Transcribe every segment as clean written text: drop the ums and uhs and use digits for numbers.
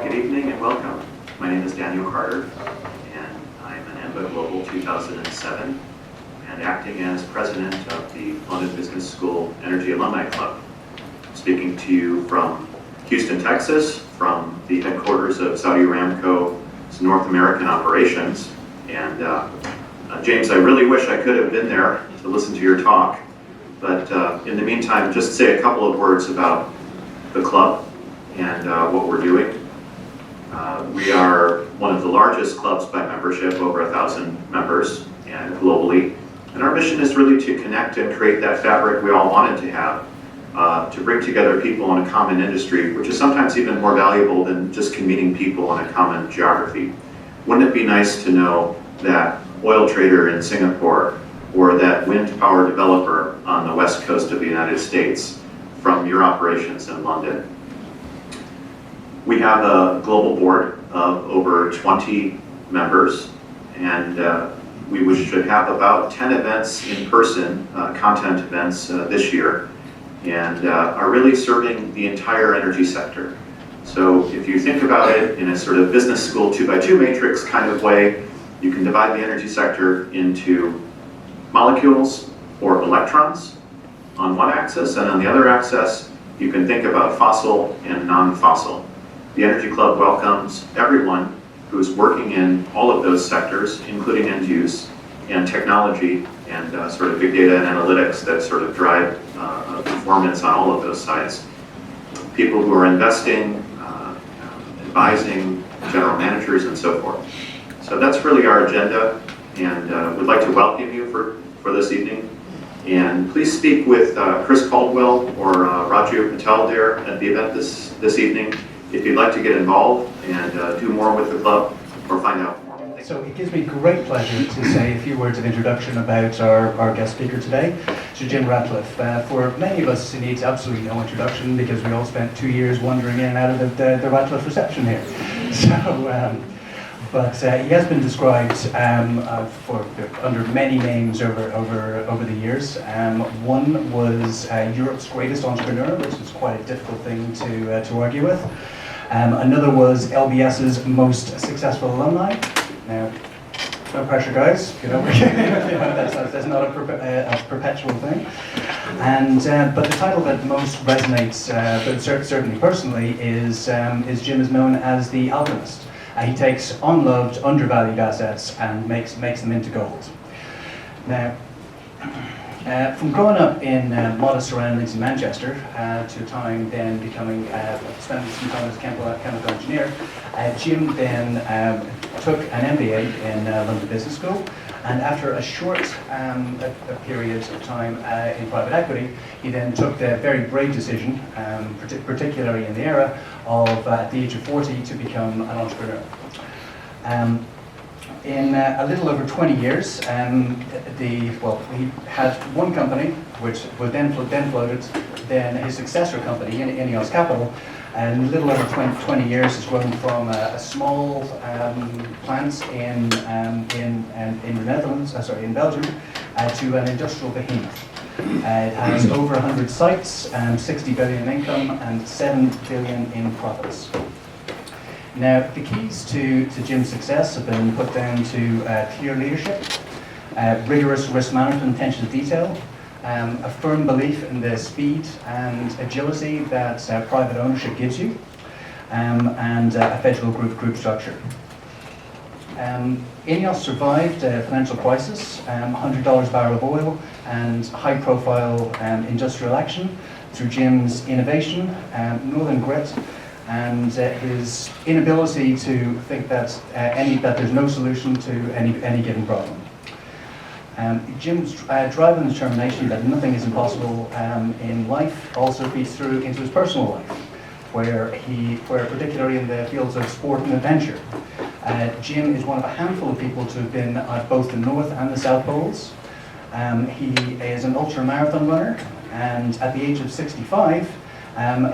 Good evening and welcome. My name is Daniel Carter, and I'm an EMBA Global 2007 and acting as president of the London Business School Energy Alumni Club. I'm speaking to you from Houston, Texas, from the headquarters of Saudi Aramco's North American operations. And James, I really wish I could have been there to listen to your talk, but in the meantime, just say a couple of words about the club and what we're doing. We are one of the largest clubs by membership, over 1,000 members and globally. And our mission is really to connect and create that fabric we all wanted to have, to bring together people in a common industry, which is sometimes even more valuable than just convening people in a common geography. Wouldn't it be nice to know that oil trader in Singapore or that wind power developer on the west coast of the United States from your operations in London? We have a global board of over 20 members, and we should have about 10 events in person, content events this year, and are really serving the entire energy sector. So if you think about it in a sort of business school 2x2 matrix kind of way, you can divide the energy sector into molecules or electrons on one axis, and on the other axis, you can think about fossil and non-fossil. The Energy Club welcomes everyone who's working in all of those sectors, including end use and technology and sort of big data and analytics that sort of drive performance on all of those sides. People who are investing, advising, general managers, and so forth. So that's really our agenda, and we'd like to welcome you for this evening. And please speak with Chris Caldwell or Raju Patel there at the event this evening if you'd like to get involved and do more with the club or find out more. So it gives me great pleasure to say a few words of introduction about our guest speaker today, Sir Jim Ratcliffe. For many of us, he needs absolutely no introduction because we all spent 2 years wandering in and out of the Ratcliffe reception here. So, but he has been described under many names over the years. One was Europe's greatest entrepreneur, which is quite a difficult thing to argue with. Another was LBS's most successful alumni. Now, no pressure, guys. You know, that's not a perpetual thing. And but the title that most resonates, but certainly personally, is Jim is known as the alchemist. He takes unloved, undervalued assets and makes them into gold. Now, from growing up in modest surroundings in Manchester to time then spending some time as a chemical engineer, Jim then took an MBA in London Business School, and after a short a period of time in private equity, he then took the very brave decision, particularly in the era of at the age of 40, to become an entrepreneur. In a little over 20 years, he had one company, which was then floated, then his successor company, INEOS Capital, and in a little over 20 years has grown from a small plant in the Netherlands, in Belgium, to an industrial behemoth. It has over 100 sites, 60 billion in income, and 7 billion in profits. Now, the keys to Jim's success have been put down to clear leadership, rigorous risk management, attention to detail, a firm belief in the speed and agility that private ownership gives you, and a federal group structure. INEOS survived a financial crisis, $100 a barrel of oil, and high-profile industrial action through Jim's innovation, northern grit, and his inability to think that there's no solution to any given problem. Jim's drive and determination that nothing is impossible in life also feeds through into his personal life, where particularly in the fields of sport and adventure, Jim is one of a handful of people to have been at both the North and the South Poles. He is an ultra-marathon runner, and at the age of 65,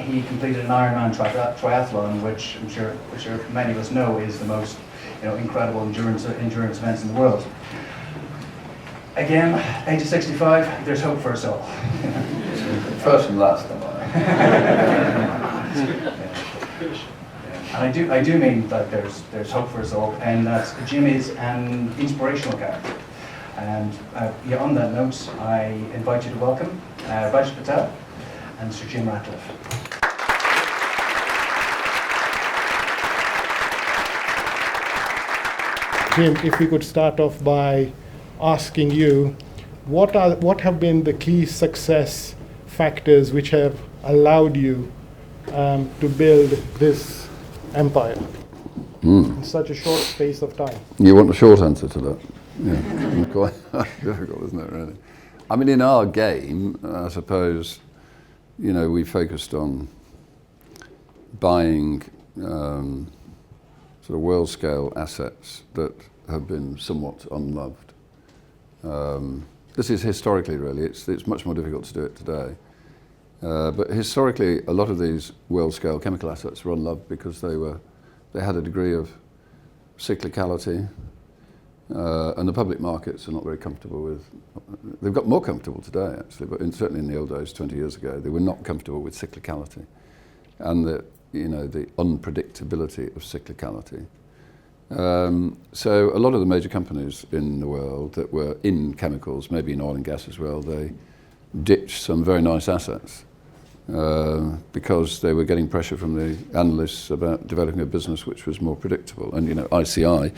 he completed an Ironman triathlon, which I'm sure many of us know is the most incredible endurance events in the world. Again, age of 65, there's hope for us all. First and last, am I? And I do mean that there's hope for us all, and that Jim is an inspirational character. And on that note, I invite you to welcome Raju Patel and Sir Jim Ratcliffe. Jim, if we could start off by asking you, what have been the key success factors which have allowed you to build this empire in such a short space of time? You want a short answer to that? Yeah, quite difficult, isn't it, really? I mean, in our game, I suppose, we focused on buying sort of world-scale assets that have been somewhat unloved. This is historically, really. It's much more difficult to do it today. But historically, a lot of these world-scale chemical assets were unloved because they had a degree of cyclicality, and the public markets are not very comfortable with. They've got more comfortable today, actually, but certainly in the old days, 20 years ago, they were not comfortable with cyclicality and the unpredictability of cyclicality. So a lot of the major companies in the world that were in chemicals, maybe in oil and gas as well, they ditched some very nice assets because they were getting pressure from the analysts about developing a business which was more predictable. And ICI,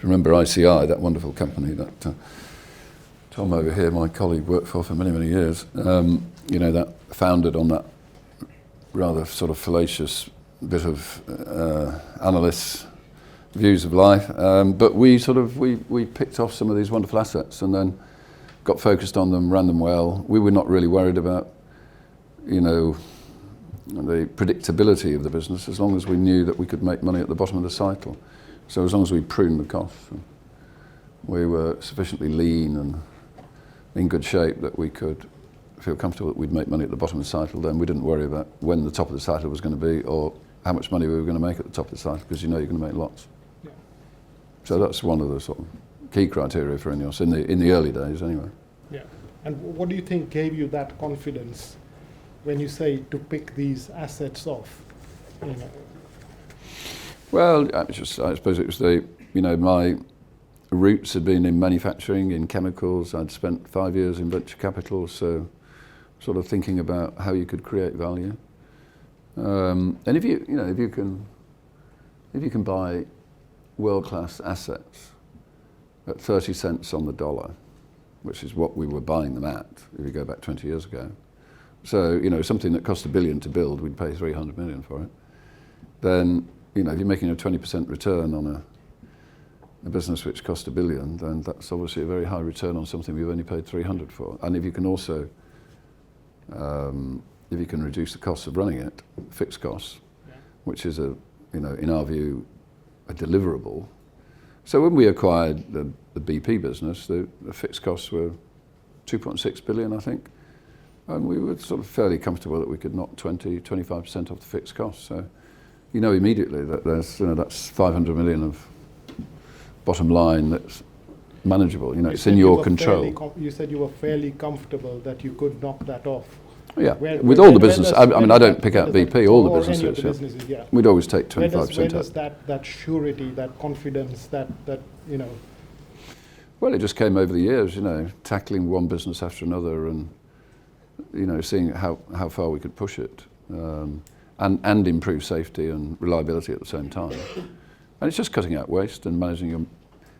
remember ICI, that wonderful company that Tom over here, my colleague, worked for many, many years, that founded on that rather sort of fallacious bit of analysts' views of life, but we picked off some of these wonderful assets and then got focused on them, ran them well. We were not really worried about, the predictability of the business as long as we knew that we could make money at the bottom of the cycle. So as long as we pruned the costs, we were sufficiently lean and in good shape that we could feel comfortable that we'd make money at the bottom of the cycle, then we didn't worry about when the top of the cycle was going to be or how much money we were going to make at the top of the cycle, because you're going to make lots. Yeah. So that's one of the sort of key criteria for INEOS in the early days anyway. Yeah. And what do you think gave you that confidence when you say to pick these assets off? Well, I suppose it was my roots had been in manufacturing, in chemicals. I'd spent 5 years in venture capital, so sort of thinking about how you could create value. And if you can buy world-class assets at 30 cents on the dollar, which is what we were buying them at if you go back 20 years ago. So, something that cost $1 billion to build, we'd pay $300 million for it. Then, if you're making a 20% return on a business which cost $1 billion, then that's obviously a very high return on something we've only paid $300 for. And if you can also, if you can reduce the costs of running it, fixed costs, which is in our view, a deliverable. So when we acquired the BP business, the fixed costs were $2.6 billion, I think. And we were sort of fairly comfortable that we could knock 25% off the fixed costs. So, immediately that that's $500 million of bottom line that's manageable. It's in your control. You said you were fairly comfortable that you could knock that off. Yeah, with all the business. I don't pick out BP, all the businesses. Yeah. We'd always take 25% Where does that surety, that confidence, that. Well, it just came over the years, tackling one business after another and, seeing how far we could push it and improve safety and reliability at the same time. And it's just cutting out waste and managing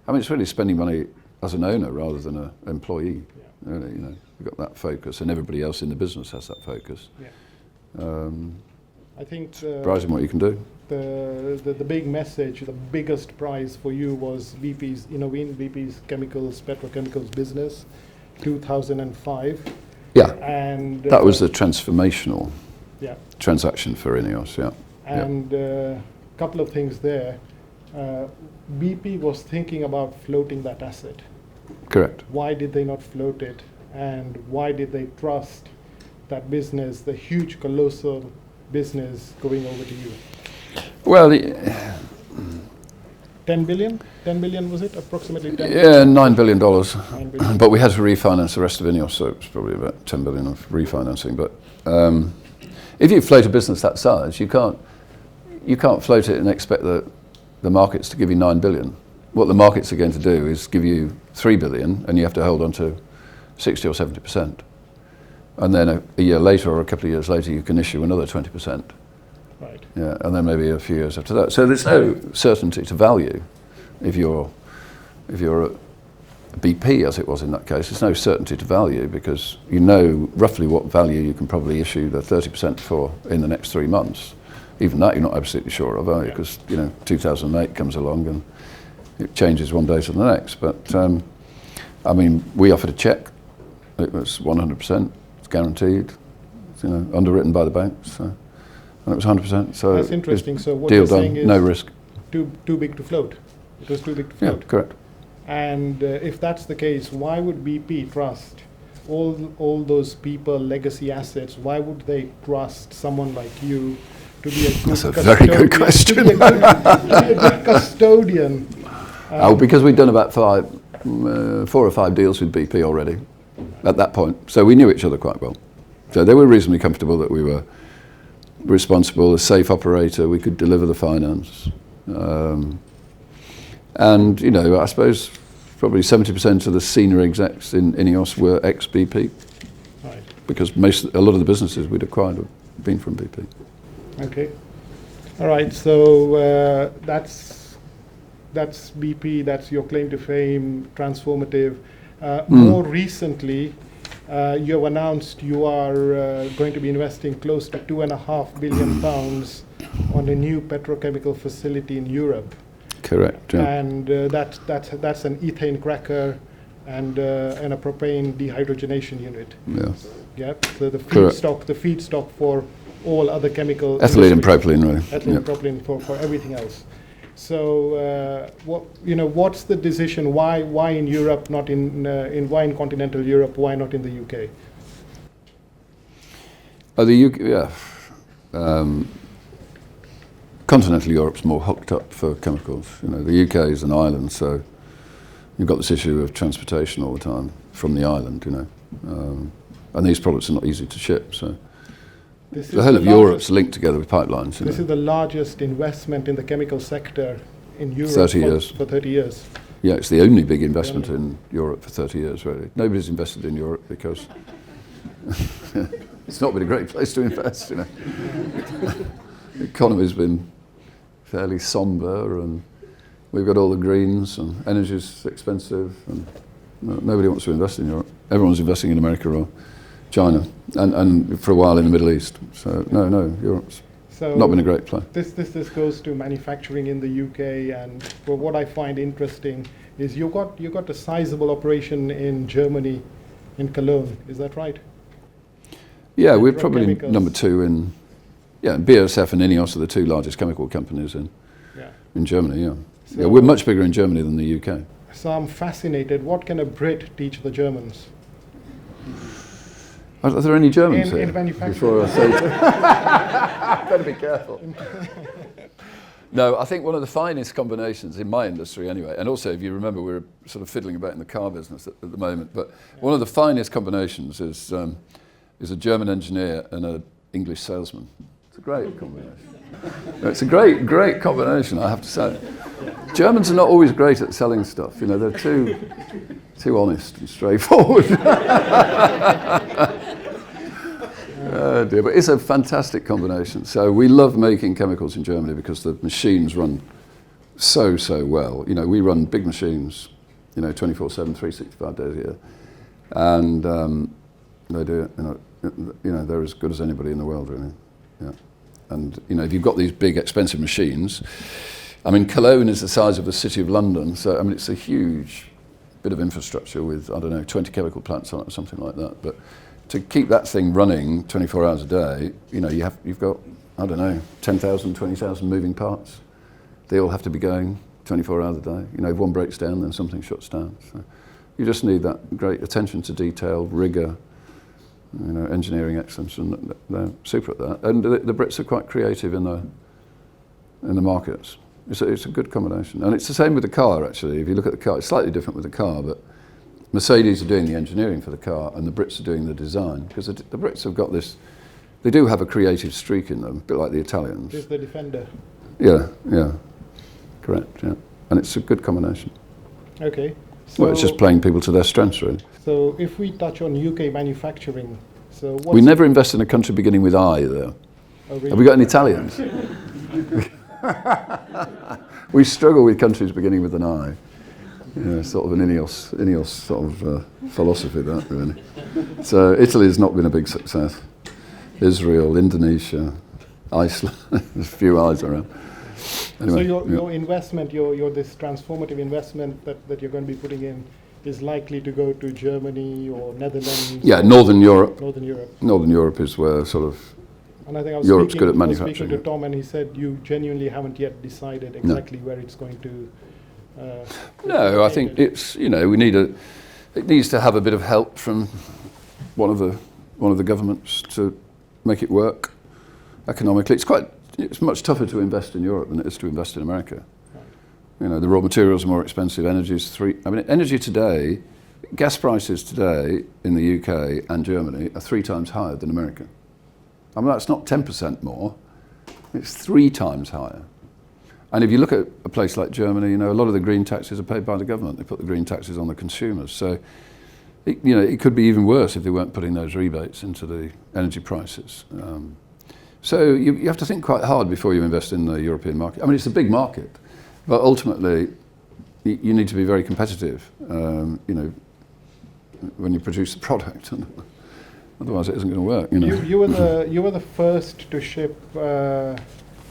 it's really spending money as an owner rather than an employee. Yeah. Really, we've got that focus, and everybody else in the business has that focus. Yeah. I think surprising what you can do. The big message, the biggest prize for you was BPs Chemicals, Petrochemicals Business, 2005. Yeah. And that was a transformational transaction for INEOS. Yeah. And a couple of things there. BP was thinking about floating that asset. Correct. Why did they not float it? And why did they trust that business, the huge, colossal business, going over to you? Well, 10 billion? 10 billion was it? Approximately 10 billion? Yeah, $9 billion. $9 billion. But we had to refinance the rest of INEOS, so it's probably about 10 billion of refinancing. But if you float a business that size, you can't, you can't float it and expect the markets to give you 9 billion. What the markets are going to do is give you 3 billion, and you have to hold on to 60 or 70%. And then a year later or a couple of years later, you can issue another 20%. Right. Yeah, and then maybe a few years after that. So there's no certainty to value if you're a BP, as it was in that case. There's no certainty to value because you know roughly what value you can probably issue the 30% for in the next 3 months. Even that you're not absolutely sure of, are you? Because 2008 comes along and it changes one day to the next. But I mean, we offered a cheque. It was 100%. It's guaranteed. It's, underwritten by the banks. So, and it was 100%. So that's interesting. So what deal you're done, saying is no risk. Too big to float. It was too big to float. Yeah, correct. And if that's the case, why would BP trust all those people, legacy assets? Why would they trust someone like you to be a good That's a very good question. To be a good custodian. Because we'd done about 4 or 5 deals with BP already at that point. So we knew each other quite well. So they were reasonably comfortable that we were responsible, a safe operator, we could deliver the finance. And, I suppose probably 70% of the senior execs in INEOS were ex-BP. Right. Because a lot of the businesses we'd acquired have been from BP. Okay. All right. So that's BP. That's your claim to fame, transformative. More recently, you have announced you are going to be investing close to £2.5 billion on a new petrochemical facility in Europe. Correct. Yeah. And that's an ethane cracker and a propane dehydrogenation unit. Yeah. Yep. So the Correct. feedstock for all other chemical Ethylene and propylene, really. Ethylene and propylene for everything else. So what's the decision? Why in Europe, not why in continental Europe? Why not in the UK? Oh, the UK, yeah. Continental Europe's more hooked up for chemicals. The UK is an island, so you've got this issue of transportation all the time from the island. And these products are not easy to ship. So the whole of Europe's linked together with pipelines. This is the largest investment in the chemical sector in Europe 30 years. For 30 years. Yeah, it's the only big investment in Europe for 30 years, really. Nobody's invested in Europe because it's not been a great place to invest. The economy's been fairly sombre, and we've got all the greens, and energy's expensive, and nobody wants to invest in Europe. Everyone's investing in America or China, and for a while in the Middle East. So no, Europe's not been a great place. This goes to manufacturing in the UK, and what I find interesting is you got a sizable operation in Germany, in Cologne. Is that right? Yeah, we're probably number 2 in. Yeah, BASF and INEOS are the 2 largest chemical companies in Germany. Yeah, so we're much bigger in Germany than the UK. So I'm fascinated. What can a Brit teach the Germans? Are there any Germans here? In manufacturing. Before I say better be careful. No, I think one of the finest combinations in my industry anyway, and also if you remember we're sort of fiddling about in the car business at the moment, but one of the finest combinations is a German engineer and an English salesman. It's a great combination. It's a great combination, I have to say. Germans are not always great at selling stuff. They're too honest and straightforward. Oh dear, but it's a fantastic combination. So we love making chemicals in Germany because the machines run so well. We run big machines, 24/7, 365 days a year, and they do it. They're as good as anybody in the world, really. Yeah. And if you've got these big, expensive machines, Cologne is the size of the city of London, so it's a huge bit of infrastructure with 20 chemical plants on it or something like that. But to keep that thing running 24 hours a day, you've got 10,000, 20,000 moving parts. They all have to be going 24 hours a day. If one breaks down, then something shuts down. So you just need that great attention to detail, rigor. Engineering excellence, and they're super at that. And the Brits are quite creative in the markets. It's a good combination, and it's the same with the car. Actually, if you look at the car, it's slightly different with the car, but Mercedes are doing the engineering for the car, and the Brits are doing the design because the Brits have got this They do have a creative streak in them, a bit like the Italians. Is the defender. Yeah, correct, yeah. And it's a good combination. Okay. So, Well, it's just playing people to their strengths, really. So if we touch on UK manufacturing, so We never invest in a country beginning with I, though. Have we got any Italians? We struggle with countries beginning with an I. Yeah, sort of an INEOS sort of philosophy, that, really. So Italy's not been a big success. Israel, Indonesia, Iceland, there's a few I's around. Anyway, so your investment, your this transformative investment that you're going to be putting in is likely to go to Germany or Netherlands? Yeah, Northern Europe. Northern Europe. Northern Europe is where sort of And I think I was Europe's speaking, good at I was manufacturing. speaking to Tom, and he said you genuinely haven't yet decided exactly where it's going to. No, I think it's, you know, it needs to have a bit of help from one of the governments to make it work economically. It's much tougher to invest in Europe than it is to invest in America. Right. You know, the raw materials are more expensive. Energy today, gas prices today in the UK and Germany are 3 times higher than America. I mean, that's not 10% more, it's 3 times higher. And if you look at a place like Germany, you know, a lot of the green taxes are paid by the government. They put the green taxes on the consumers. So, it could be even worse if they weren't putting those rebates into the energy prices. So you have to think quite hard before you invest in the European market. I mean, it's a big market, but ultimately you need to be very competitive, you know, when you produce the product. Otherwise, it isn't going to work. You know. You were the first to ship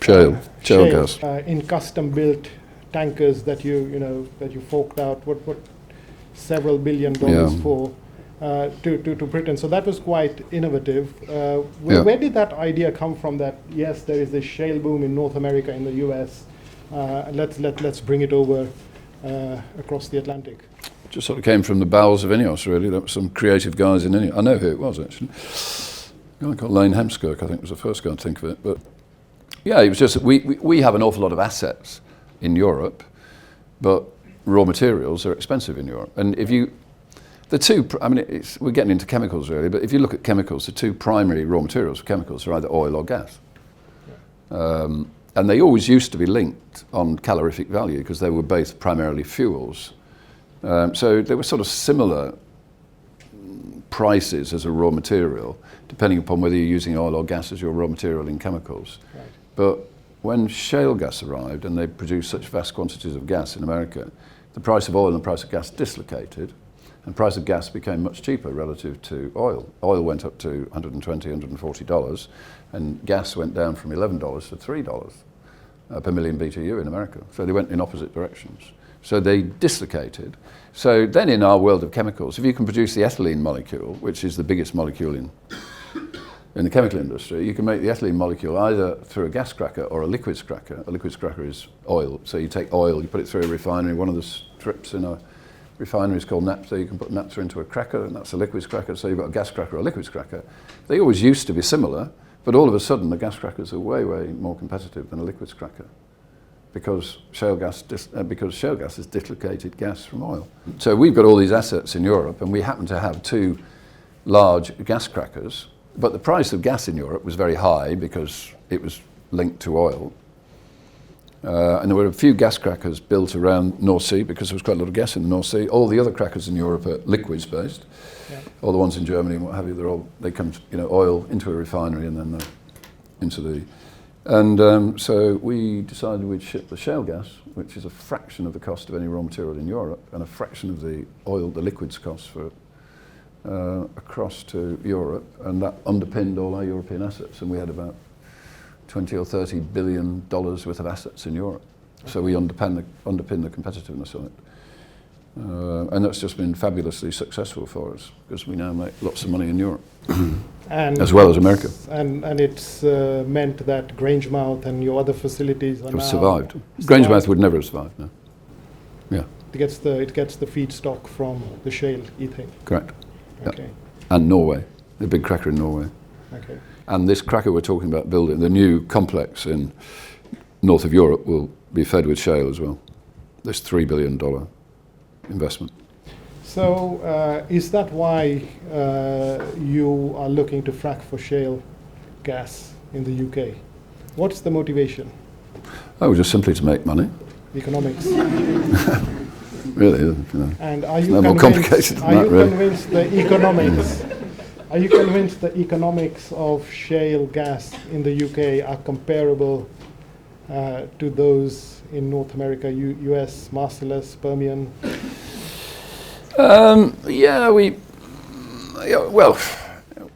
shale gas in custom-built tankers that you forked out what several $1 billion for to Britain. So that was quite innovative. Where did that idea come from? That yes, there is this shale boom in North America, in the US. Let's bring it over across the Atlantic. Just sort of came from the bowels of INEOS, really. There were some creative guys in INEOS. I know who it was, actually. A guy called Lane Hemskirk, I think, was the first guy to think of it. But yeah, it was just that we have an awful lot of assets in Europe, but raw materials are expensive in Europe. And we're getting into chemicals, really, but if you look at chemicals, the 2 primary raw materials for chemicals are either oil or gas. And they always used to be linked on calorific value because they were both primarily fuels. So they were sort of similar prices as a raw material, depending upon whether you're using oil or gas as your raw material in chemicals. Right. But when shale gas arrived and they produced such vast quantities of gas in America, the price of oil and the price of gas dislocated, and the price of gas became much cheaper relative to oil. Oil went up to $120, $140, and gas went down from $11 to $3 per million BTU in America. So they went in opposite directions. So they dislocated. So then in our world of chemicals, if you can produce the ethylene molecule, which is the biggest molecule in the chemical industry, you can make the ethylene molecule either through a gas cracker or a liquids cracker. A liquids cracker is oil. So you take oil, you put it through a refinery. One of the strips in a refinery is called naphtha. You can put naphtha into a cracker, and that's a liquids cracker. So you've got a gas cracker or a liquids cracker. They always used to be similar, but all of a sudden the gas crackers are way, way more competitive than a liquids cracker, because shale gas is dislocated gas from oil. So we've got all these assets in Europe, and we happen to have 2 large gas crackers, but the price of gas in Europe was very high because it was linked to oil. And there were a few gas crackers built around North Sea because there was quite a lot of gas in the North Sea. All the other crackers in Europe are liquids based. Yeah. All the ones in Germany and what have you, they come, oil into a refinery and then into the. And so we decided we'd ship the shale gas, which is a fraction of the cost of any raw material in Europe and a fraction of the oil, the liquids cost for it, across to Europe, and that underpinned all our European assets. And we had about $20 or $30 billion worth of assets in Europe. So we underpin the competitiveness of it. And that's just been fabulously successful for us because we now make lots of money in Europe, and as well as America. And it's meant that Grangemouth and your other facilities have survived. Grangemouth would never have survived, no. Yeah. It gets the feedstock from the shale, you think? Correct. Okay. Yeah. And Norway, the big cracker in Norway. Okay. And this cracker we're talking about building, the new complex in north of Europe, will be fed with shale as well. This $3 billion investment. So is that why you are looking to frack for shale gas in the UK. What's the motivation? Oh, just simply to make money. Economics. Really, you know. And are you No more complicated than that, really. convinced the economics? Are you convinced the economics of shale gas in the UK are comparable to those in North America, US, Marcellus, Permian?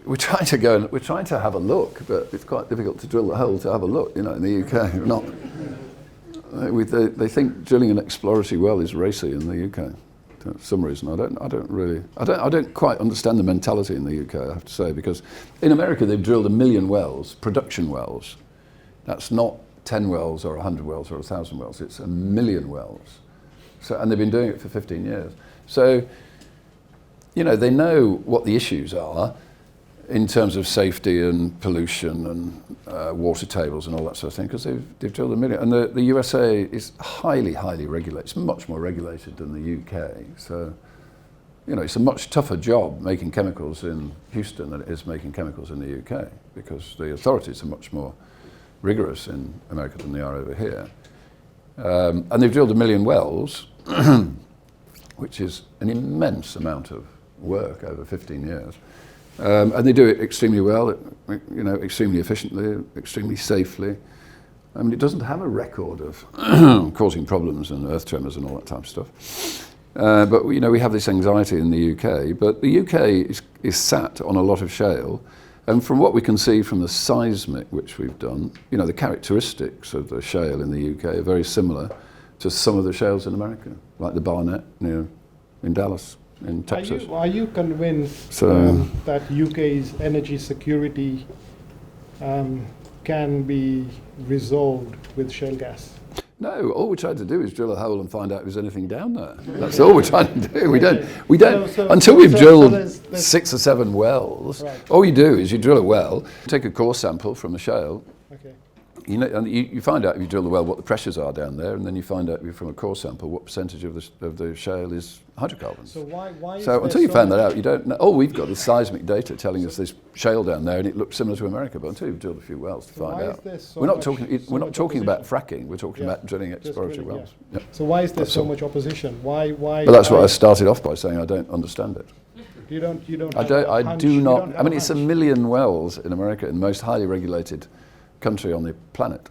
We're trying to go and we're trying to have a look, but it's quite difficult to drill the hole to have a look. You know, in the UK, we're not. They think drilling an exploratory well is racy in the UK. For some reason, I don't quite understand the mentality in the UK. I have to say, because in America they've drilled 1 million wells, production wells. That's not 10 wells or 100 wells or 1,000 wells. It's 1 million wells. So, and they've been doing it for 15 years. So, you know, they know what the issues are in terms of safety and pollution and water tables and all that sort of thing, because they've drilled 1 million. And the USA is highly, highly regulated. It's much more regulated than the UK. So, you know, it's a much tougher job making chemicals in Houston than it is making chemicals in the UK, because the authorities are much more rigorous in America than they are over here. And they've drilled 1 million wells, which is an immense amount of work over 15 years. And they do it extremely well, you know, extremely efficiently, extremely safely. I mean, it doesn't have a record of causing problems and earth tremors and all that type of stuff. But, you know, we have this anxiety in the UK. But the UK is sat on a lot of shale. And from what we can see from the seismic which we've done, you know, the characteristics of the shale in the UK are very similar to some of the shales in America, like the Barnett, you know, in Dallas, in Texas. Are you convinced that UK's energy security can be resolved with shale gas? No, all we're trying to do is drill a hole and find out if there's anything down there. That's all we're trying to do. We don't until we've drilled there's 6 or 7 wells. Right. All you do is you drill a well, take a core sample from a shale. Okay. You know, and you find out if you drill the well what the pressures are down there, and then you find out from a core sample what percentage of the shale is hydrocarbons. So why so until you find that out, you don't know. All we've got is seismic data telling us there's shale down there, and it looks similar to America. But until you've drilled a few wells to find out, we're not talking about fracking. We're talking about drilling exploratory wells. Yeah. So why is there so much opposition? Why? But that's what I started off by saying. I don't understand it. You don't. I do not. I mean, it's 1 million wells in America, in the most highly regulated country on the planet.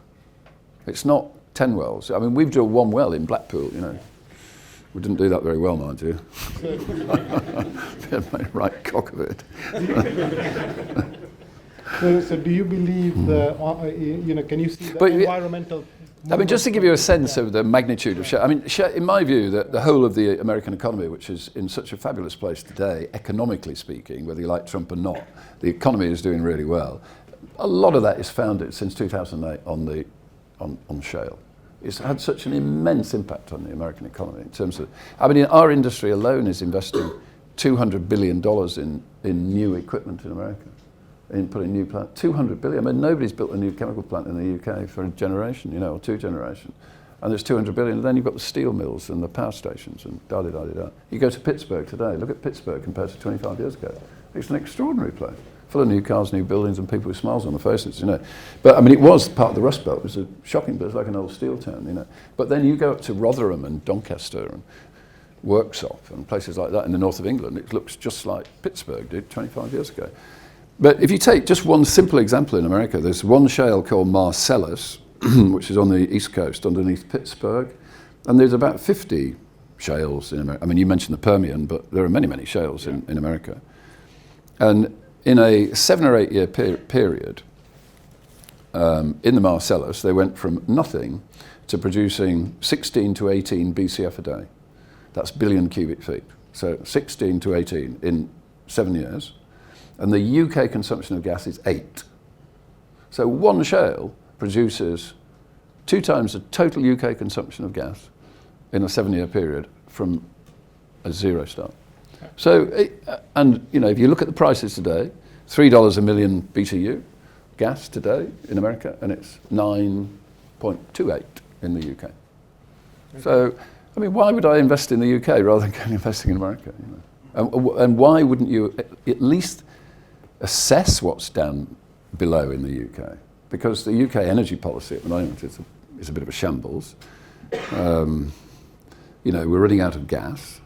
It's not 10 wells. I mean, we've drilled 1 well in Blackpool, you know. We didn't do that very well, mind you. Made a right cock of it. So do you believe can you see the environmental... I mean, just to give you a sense of the magnitude of shale, I mean, in my view, the whole of the American economy, which is in such a fabulous place today, economically speaking, whether you like Trump or not, the economy is doing really well. A lot of that is founded since 2008 on shale. It's had such an immense impact on the American economy in terms of, I mean, our industry alone is investing $200 billion in new equipment in America, in putting new plant, 200 billion. I mean, nobody's built a new chemical plant in the UK for a generation, you know, or 2 generations. And there's 200 billion, and then you've got the steel mills and the power stations and da-da-da-da-da. You go to Pittsburgh today, look at Pittsburgh compared to 25 years ago. It's an extraordinary place. Full of new cars, new buildings, and people with smiles on their faces, you know. But I mean, it was part of the Rust Belt. It was a shocking, but it's like an old steel town, you know. But then you go up to Rotherham and Doncaster and Worksop and places like that in the north of England. It looks just like Pittsburgh did 25 years ago. But if you take just one simple example in America, there's one shale called Marcellus, which is on the east coast underneath Pittsburgh, and there's about 50 shales in America. I mean, you mentioned the Permian, but there are many, many shales in America. And in a 7 or 8 year period, in the Marcellus, they went from nothing to producing 16 to 18 BCF a day. That's billion cubic feet. So 16 to 18 in 7 years. And the UK consumption of gas is 8. So one shale produces 2 times the total UK consumption of gas in a 7 year period from a zero start. So, and you know, if you look at the prices today, $3 a million BTU gas today in America, and it's 9.28 in the UK. Okay. So, I mean, why would I invest in the UK rather than investing in America? You know? And why wouldn't you at least assess what's down below in the UK, because the UK energy policy at the moment is a bit of a shambles. You know, we're running out of gas.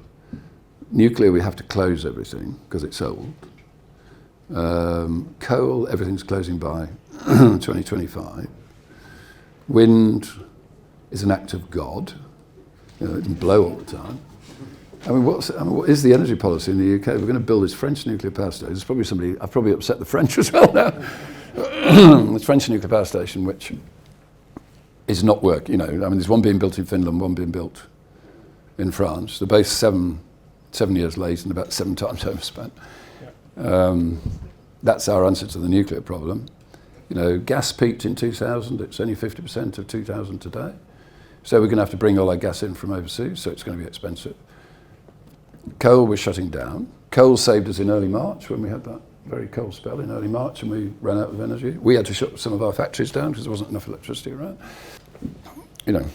Nuclear, we have to close everything because it's old. Coal, everything's closing by 2025. Wind is an act of God. You know, it can blow all the time. I mean, what is the energy policy in the UK? We're going to build this French nuclear power station. There's probably somebody, I've probably upset the French as well now. This French nuclear power station, which is not working. You know, I mean, there's one being built in Finland, one being built in France. They're both seven years late and about 7 times overspent. That's our answer to the nuclear problem. You know, gas peaked in 2000. It's only 50% of 2000 today. So we're going to have to bring all our gas in from overseas, so it's going to be expensive. Coal, we're shutting down. Coal saved us in early March when we had that very cold spell in early March and we ran out of energy. We had to shut some of our factories down because there wasn't enough electricity around. You know,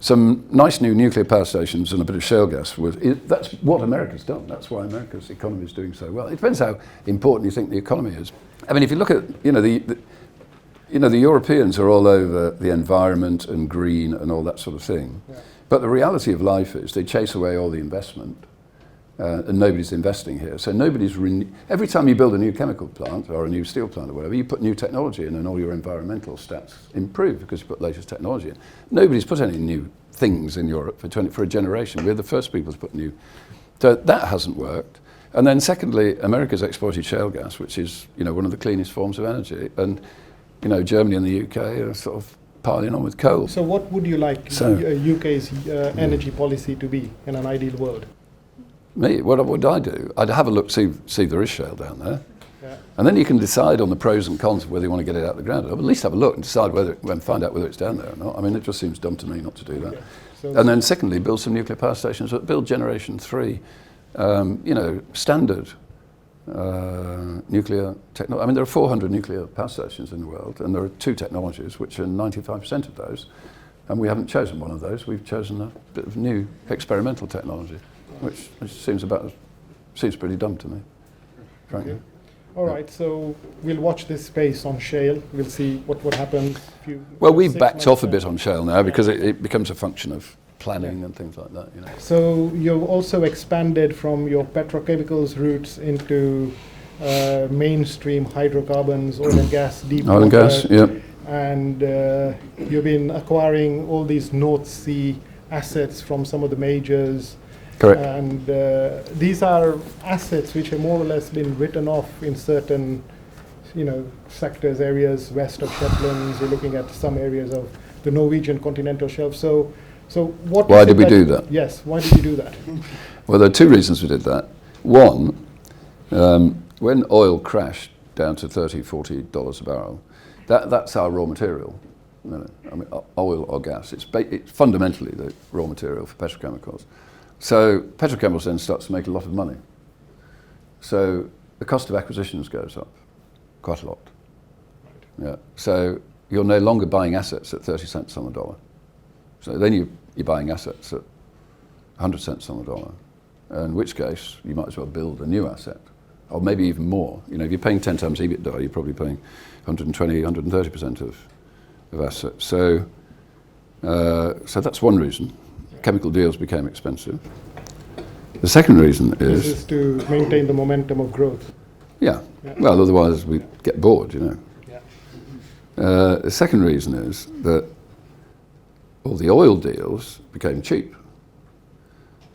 some nice new nuclear power stations and a bit of shale gas. That's what America's done. That's why America's economy is doing so well. It depends how important you think the economy is. I mean, if you look at, you know, the Europeans are all over the environment and green and all that sort of thing. Yeah. But the reality of life is they chase away all the investment and nobody's investing here. So nobody's, every time you build a new chemical plant or a new steel plant or whatever, you put new technology in and all your environmental stats improve because you put latest technology in. Nobody's put any new things in Europe for a generation. We're the first people to put new. So that hasn't worked. And then secondly, America's exported shale gas, which is, you know, one of the cleanest forms of energy. And, you know, Germany and the UK are sort of piling on with coal. So what would you like UK's energy policy to be in an ideal world? Me, what would I do? I'd have a look, see if there is shale down there. Yeah. And then you can decide on the pros and cons of whether you want to get it out of the ground. Or at least have a look and decide find out whether it's down there or not. I mean, it just seems dumb to me not to do that. Okay. So and then secondly, build some nuclear power stations, build generation 3, you know, standard nuclear technology. I mean, there are 400 nuclear power stations in the world, and there are 2 technologies, which are 95% of those. And we haven't chosen one of those. We've chosen a bit of new experimental technology, which seems pretty dumb to me, frankly. Okay. All right, so we'll watch this space on shale. We'll see what happens. Well, we've backed off a bit on shale now because it becomes a function of planning and things like that. You know. So you've also expanded from your petrochemicals roots into mainstream hydrocarbons, oil and gas, deep water. Oil and gas, yeah. And you've been acquiring all these North Sea assets from some of the majors. Correct. And these are assets which have more or less been written off in certain, you know, sectors, areas west of Shetlands. We're looking at some areas of the Norwegian continental shelf. So what? Why did we do that? Yes. Why did you do that? Well, there are 2 reasons we did that. One, when oil crashed down to $30, $40 a barrel, that's our raw material. I mean, oil or gas. It's fundamentally the raw material for petrochemicals. So petrochemicals then starts to make a lot of money. So the cost of acquisitions goes up quite a lot. Yeah. So you're no longer buying assets at 30 cents on the dollar. So then you're buying assets at 100 cents on the dollar. In which case, you might as well build a new asset, or maybe even more. You know, if you're paying 10 times EBITDA, you're probably paying 120, 130% of assets. So that's one reason. Chemical deals became expensive. The second reason is... This is to maintain the momentum of growth. Yeah. Well, otherwise we get bored, you know. Yeah. The second reason is that all the oil deals became cheap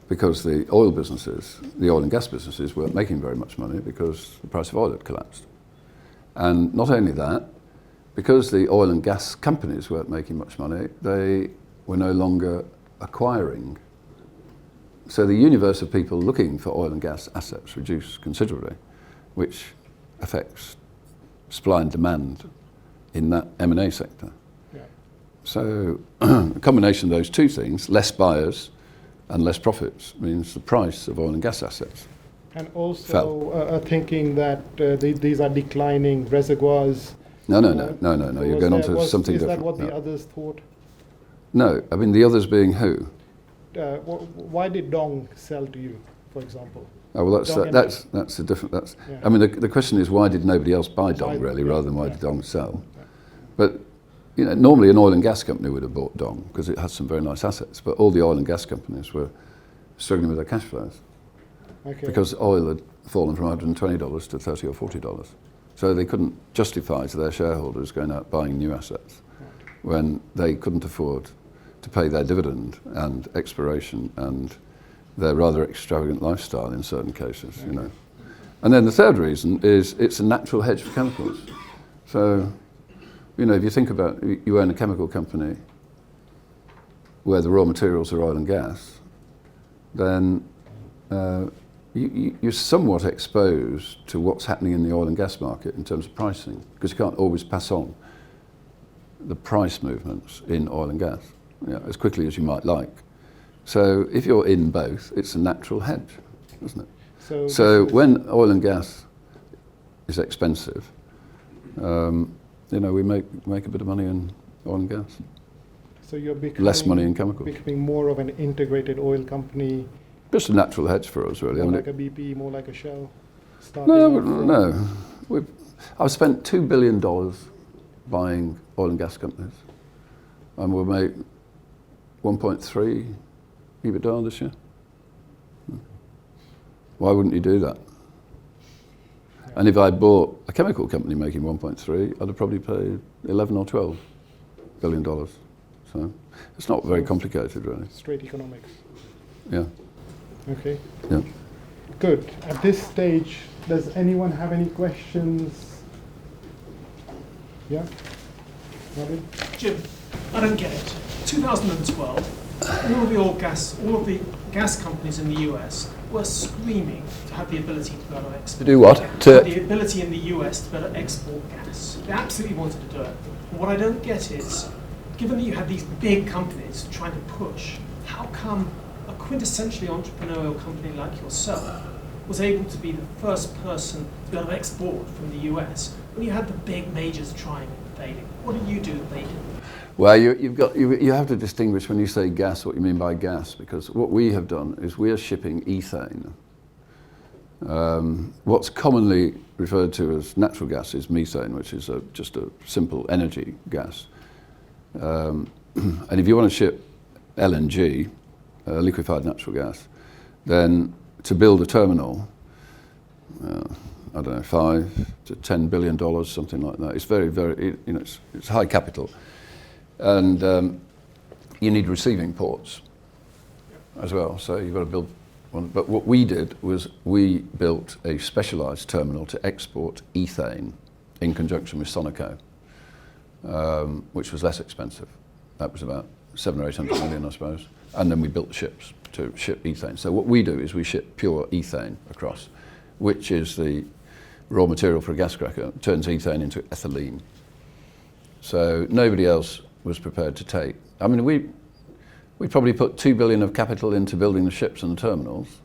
because the oil businesses, the oil and gas businesses, weren't making very much money because the price of oil had collapsed. And not only that, because the oil and gas companies weren't making much money, they were no longer acquiring. So the universe of people looking for oil and gas assets reduced considerably, which affects supply and demand in that M&A sector. Yeah. So a combination of those 2 things, less buyers and less profits, means the price of oil and gas assets and also thinking that these are declining reservoirs. No. You're going on to something different. Is that what the others thought? No, I mean the others being who? Why did Dong sell to you for example? Oh, well, Dong that's a different. That's. Yeah. I mean, the question is why did nobody else buy Dong Why- really, yeah, rather than why yeah. did Dong sell? Yeah. But you know, normally an oil and gas company would have bought Dong because it had some very nice assets. But all the oil and gas companies were struggling with their cash flows Okay. because oil had fallen from $120 to $30 or $40. So they couldn't justify to their shareholders going out buying new assets when they couldn't afford to pay their dividend and exploration and their rather extravagant lifestyle in certain cases, you know. And then the third reason is it's a natural hedge for chemicals. So, you know, if you think about, you own a chemical company where the raw materials are oil and gas, then you're somewhat exposed to what's happening in the oil and gas market in terms of pricing, because you can't always pass on the price movements in oil and gas, you know, as quickly as you might like. So if you're in both, it's a natural hedge, isn't it? So when oil and gas is expensive, you know, we make a bit of money in oil and gas. So you're becoming Less money in chemicals. becoming more of an integrated oil company, Just a natural hedge for us, really. more I mean, like a BP, more like a Shell. Starting off from- no. I've spent $2 billion buying oil and gas companies, and we'll make 1.3 EBITDA this year. Why wouldn't you do that? And if I bought a chemical company making 1.3, I'd have probably paid 11 or 12 billion dollars. So it's not very complicated, really. Straight economics. Yeah. Okay. Yeah. Good. At this stage, does anyone have any questions? Yeah? Robin? Jim, I don't get it. 2012, all of the gas companies in the US were screaming to have the ability to be able to export. To do what? The ability in the US to be able to export gas. They absolutely wanted to do it. But what I don't get is, given that you had these big companies trying to push, how come a quintessentially entrepreneurial company like yourself was able to be the first person to be able to export from the US when you had the big majors trying and failing? What did you do that they didn't? Well, you have to distinguish when you say gas what you mean by gas, because what we have done is we are shipping ethane. What's commonly referred to as natural gas is methane, which is just a simple energy gas. And if you want to ship LNG, liquefied natural gas, then to build a terminal, I don't know, $5 to $10 billion, something like that. It's very, very, you know, it's high capital. And you need receiving ports as well, so you've got to build one. But what we did was we built a specialised terminal to export ethane in conjunction with Sonoco, which was less expensive. That was about 700 or 800 million, I suppose. And then we built the ships to ship ethane. So what we do is we ship pure ethane across, which is the raw material for a gas cracker, turns ethane into ethylene. So nobody else was prepared to take. I mean, we probably put $2 billion of capital into building the ships and the terminals,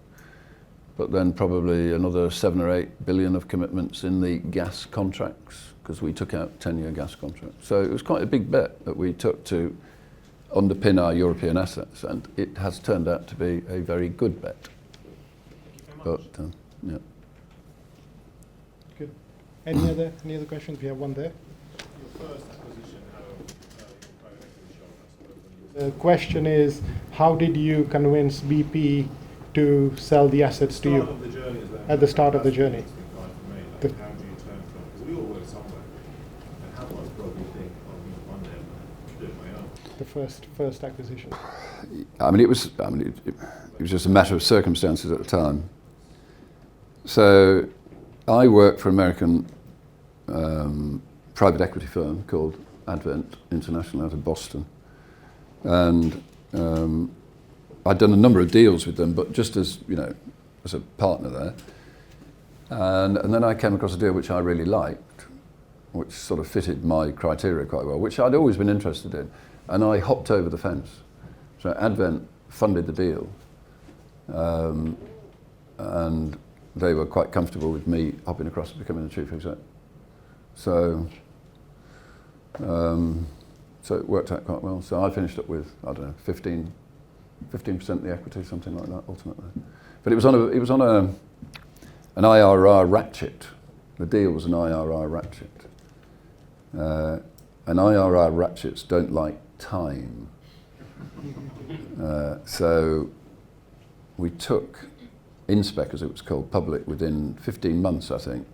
but then probably another 7 or 8 billion of commitments in the gas contracts, because we took out 10-year gas contracts. So it was quite a big bet that we took to underpin our European assets, and it has turned out to be a very good bet. But yeah. Good. Any other questions? We have one there. Your first acquisition, how your private equity shop, I suppose. The question is, how did you convince BP to sell the assets to you? Start of the journey is that At the start of the that's the journey. interesting part for me. Like, The- how do you turn from? Because we all work somewhere, and how much probably think, oh, one day I'm going to do it my own. The first acquisition. I mean, it was just a matter of circumstances at the time. So I worked for an American private equity firm called Advent International out of Boston. And I'd done a number of deals with them, but just as, you know, as a partner there. And then I came across a deal which I really liked, which sort of fitted my criteria quite well, which I'd always been interested in. And I hopped over the fence. So Advent funded the deal. And they were quite comfortable with me hopping across and becoming the chief exec. So it worked out quite well. So I finished up with, I don't know, 15% of the equity, something like that, ultimately. But it was on an IRR ratchet. The deal was an IRR ratchet. And IRR ratchets don't like time. So we took Inspec, as it was called, public within 15 months, I think.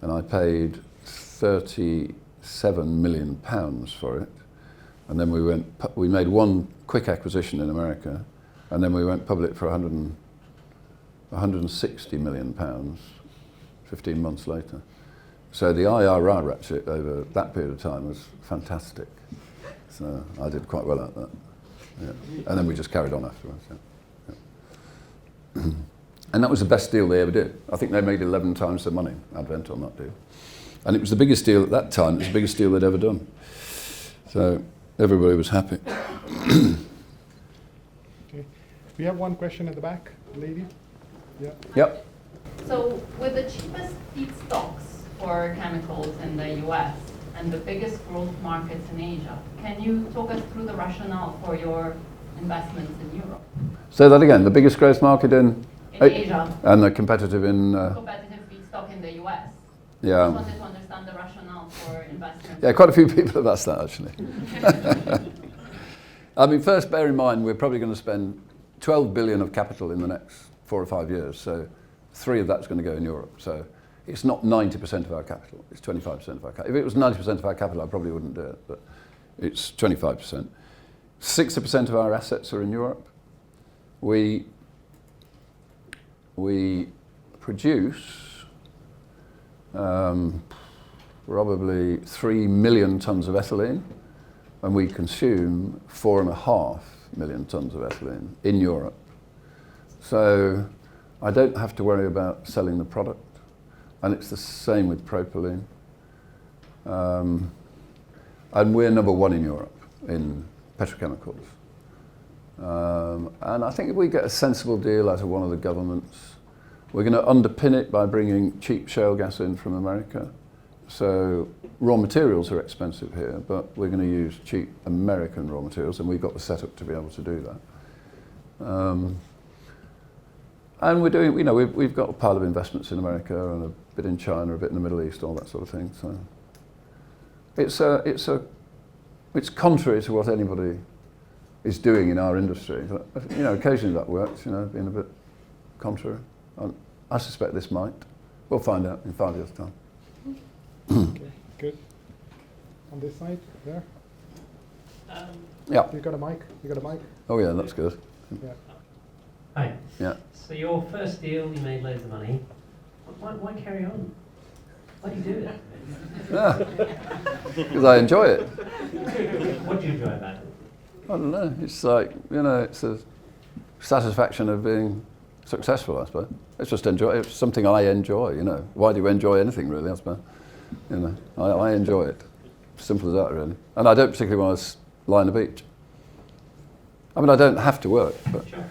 And I paid £37 million for it. And then we made one quick acquisition in America, and then we went public for £160 million 15 months later. So the IRR ratchet over that period of time was fantastic. So I did quite well at that. Yeah. And then we just carried on afterwards. Yeah. Yeah. And that was the best deal they ever did. I think they made 11 times the money, Advent, on that deal. And it was the biggest deal at that time. It was the biggest deal they'd ever done. So everybody was happy. Okay. We have one question at the back, lady. Yeah. Yep. So with the cheapest feedstocks for chemicals in the US and the biggest growth markets in Asia, can you talk us through the rationale for your investments in Europe? Say that again. The biggest growth market in Asia. And the competitive in... competitive feedstock in the US. Yeah. I just wanted to understand the rationale for investments. Yeah, quite a few people have asked that, actually. I mean, first, bear in mind, we're probably going to spend 12 billion of capital in the next 4 or 5 years. So 3 of that's going to go in Europe. So it's not 90% of our capital. It's 25% of our capital. If it was 90% of our capital, I probably wouldn't do it. But it's 25%. 60% of our assets are in Europe. We produce probably 3 million tonnes of ethylene, and we consume 4.5 million tonnes of ethylene in Europe. So I don't have to worry about selling the product, and it's the same with propylene. And we're number 1 in Europe in petrochemicals. And I think if we get a sensible deal out of one of the governments, we're going to underpin it by bringing cheap shale gas in from America. So raw materials are expensive here, but we're going to use cheap American raw materials, and we've got the setup to be able to do that. And we're doing, we've got a pile of investments in America and a bit in China, a bit in the Middle East, all that sort of thing. So it's contrary to what anybody is doing in our industry. Occasionally that works, being a bit contrary. And I suspect this might. We'll find out in 5 years' time. Okay, good. On this side, there. Yeah. You got a mic? Oh yeah, that's good. Yeah. Hi. Yeah. So your first deal, you made loads of money. Why carry on? Why do you do it? Because I enjoy it. What do you enjoy about it? I don't know. It's like, it's a satisfaction of being successful, I suppose. It's just it's something I enjoy, Why do you enjoy anything, really, I suppose? I enjoy it. Simple as that, really. And I don't particularly want to lie on the beach. I mean, I don't have to work, but... Sure.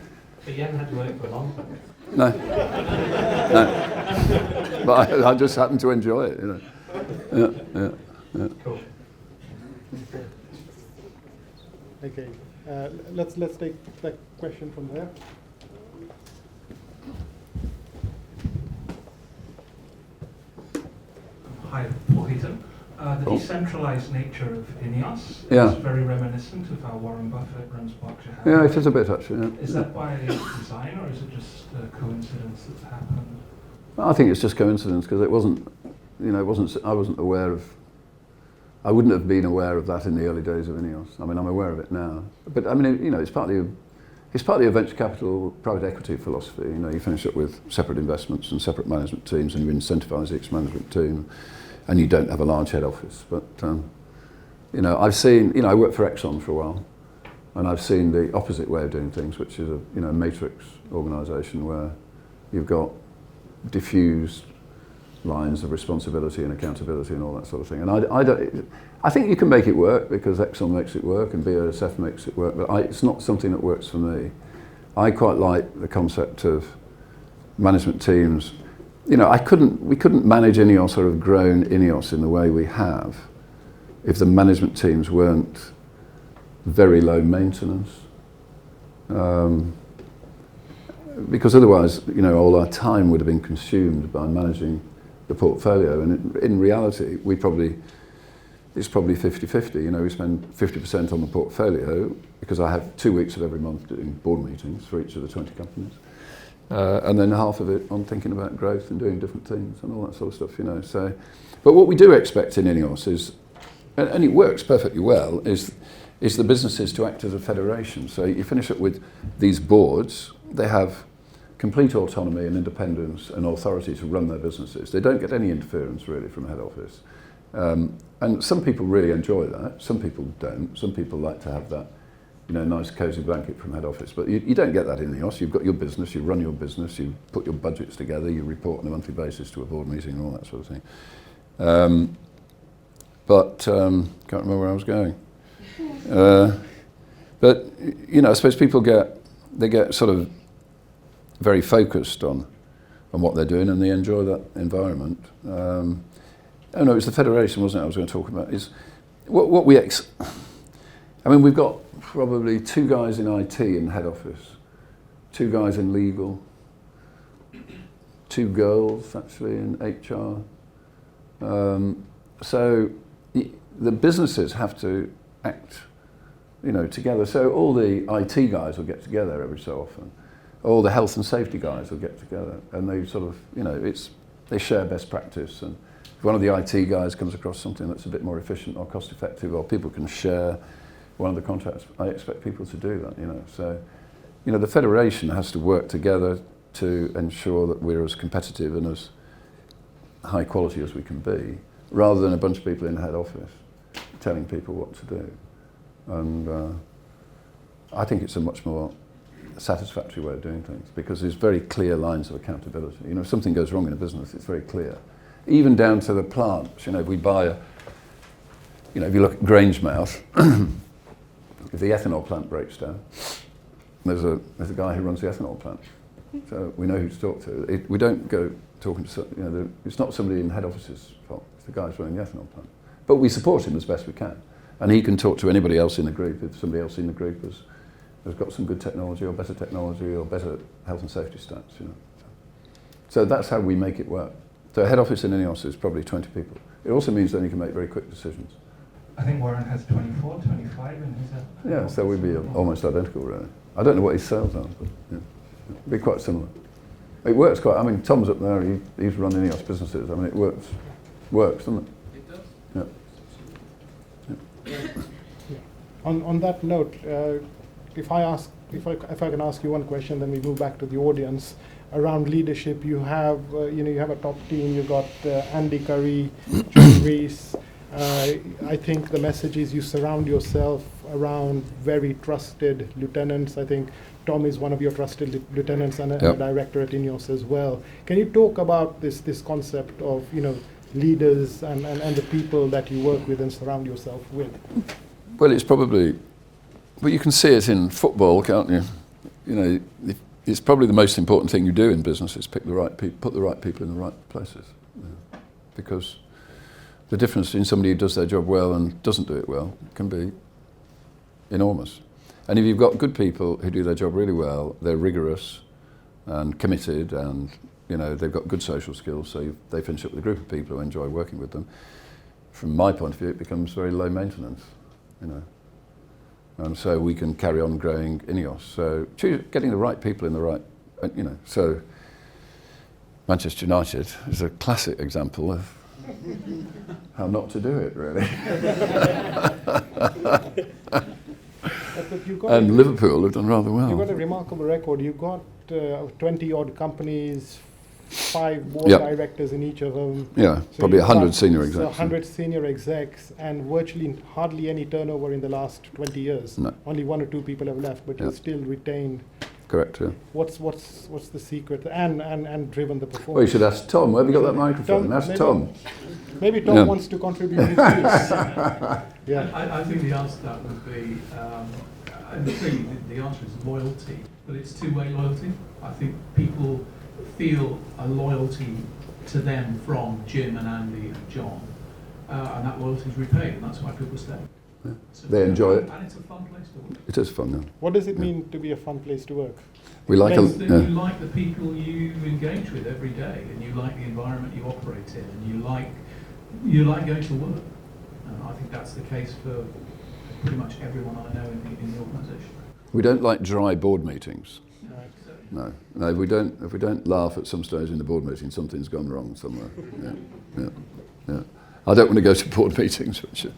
But you haven't had to work for a long time. No. No. But I just happen to enjoy it, Yeah. Cool. Okay. Let's take that question from there. Hi, Paul Heaton. The decentralized nature of INEOS Yeah. is very reminiscent of how Warren Buffett runs Berkshire Hathaway. Yeah, it is a bit, actually. Yeah. Is that by design, or is it just a coincidence that's happened? I think it's just coincidence, because it wasn't, I wasn't aware of, I wouldn't have been aware of that in the early days of INEOS. I mean, I'm aware of it now. But I mean, it's partly a venture capital, private equity philosophy. You finish up with separate investments and separate management teams, and you incentivise each management team, and you don't have a large head office. But, I've seen, I worked for Exxon for a while, and I've seen the opposite way of doing things, which is a matrix organisation where you've got diffused lines of responsibility and accountability and all that sort of thing. And I think you can make it work, because Exxon makes it work and BASF makes it work, but it's not something that works for me. I quite like the concept of management teams. We couldn't manage INEOS or have grown INEOS in the way we have if the management teams weren't very low maintenance. because otherwise, you know, all our time would have been consumed by managing the portfolio. And in reality, it's probably 50-50. You know, we spend 50% on the portfolio because I have 2 weeks of every month doing board meetings for each of the 20 companies. And then half of it on thinking about growth and doing different things and all that sort of stuff, you know. So, but what we do expect in INEOS is, and it works perfectly well, is the businesses to act as a federation. So you finish up with these boards, they have complete autonomy and independence and authority to run their businesses. They don't get any interference really from head office. And some people really enjoy that, some people don't. Some people like to have that, you know, nice cosy blanket from head office, but you don't get that in INEOS. You've got your business, you run your business, you put your budgets together, you report on a monthly basis to a board meeting and all that sort of thing. Can't remember where I was going. But, you know, I suppose people get sort of very focused on what they're doing and they enjoy that environment. Oh no, it was the federation, wasn't it, I was going to talk about, is what we I mean, we've got probably 2 guys in IT in head office, 2 guys in legal, 2 girls actually in HR. So the businesses have to act, you know, together. So all the IT guys will get together every so often. All the health and safety guys will get together, and they sort of, you know, they share best practice. And if one of the IT guys comes across something that's a bit more efficient or cost effective, or people can share one of the contracts, I expect people to do that, you know. So, you know, the federation has to work together to ensure that we're as competitive and as high quality as we can be, rather than a bunch of people in head office telling people what to do. And I think it's a much more satisfactory way of doing things, because there's very clear lines of accountability. You know, if something goes wrong in a business, it's very clear. Even down to the plants, you know, if we buy you know, if you look at Grangemouth, if the ethanol plant breaks down, there's a guy who runs the ethanol plant. So we know who to talk to. We don't go talking to, you know, it's not somebody in head office's fault, it's the guys running the ethanol plant. But we support him as best we can. And he can talk to anybody else in the group if somebody else in the group has got some good technology or better health and safety stats, you know. So that's how we make it work. So a head office in INEOS is probably 20 people. It also means then you can make very quick decisions. I think Warren has 24, 25 in his Yeah, so we'd be almost identical really. I don't know what his sales are, but yeah, it'd be quite similar. It works quite, I mean, Tom's up there, he's run INEOS businesses. I mean, it works, doesn't it? It does. Yeah. Yeah. On that note, if I can ask you one question, then we move back to the audience. Around leadership, you have you have a top team. You got Andy Curry, John Rees. I think the message is you surround yourself around very trusted lieutenants. I think Tom is one of your trusted lieutenants and a director at INEOS as well. Can you talk about this concept of, you know, leaders and the people that you work with and surround yourself with? Well, it's probably, but you can see it in football, can't you? You know, it's probably the most important thing you do in business is pick the right people, put the right people in the right places. Yeah. Because the difference in somebody who does their job well and doesn't do it well can be enormous. And if you've got good people who do their job really well, they're rigorous and committed, and you know, they've got good social skills, so they finish up with a group of people who enjoy working with them. From my point of view, it becomes very low maintenance, you know. And so we can carry on growing INEOS. So getting the right people in the right, you know, so Manchester United is a classic example of how not to do it, really. And Liverpool have done rather well. You've got a remarkable record. You've got 20-odd companies, 5 board directors in each of them. Yeah, so probably 100 senior execs. 100 senior execs, and virtually hardly any turnover in the last 20 years. No. Only 1 or 2 people have left, but you still retained. Correct, yeah. What's the secret and driven the performance? Well, you should ask Tom. Where have you got that microphone? Ask Tom. Maybe Tom wants to contribute his piece. Yeah. I think the answer to that would be, and clearly the answer is loyalty, but it's two-way loyalty. I think people feel a loyalty to them from Jim and Andy and John, and that loyalty is repaid, and that's why people stay. They enjoy it. And it's a fun place to work. It is fun, yeah. What does it mean to be a fun place to work? We like It means that yeah. you like the people you engage with every day, and you like the environment you operate in, and you like going to work. And I think that's the case for pretty much everyone I know in the organisation. We don't like dry board meetings. Right. No, if we don't laugh at some stage in the board meeting, something's gone wrong somewhere. Yeah. I don't want to go to board meetings which are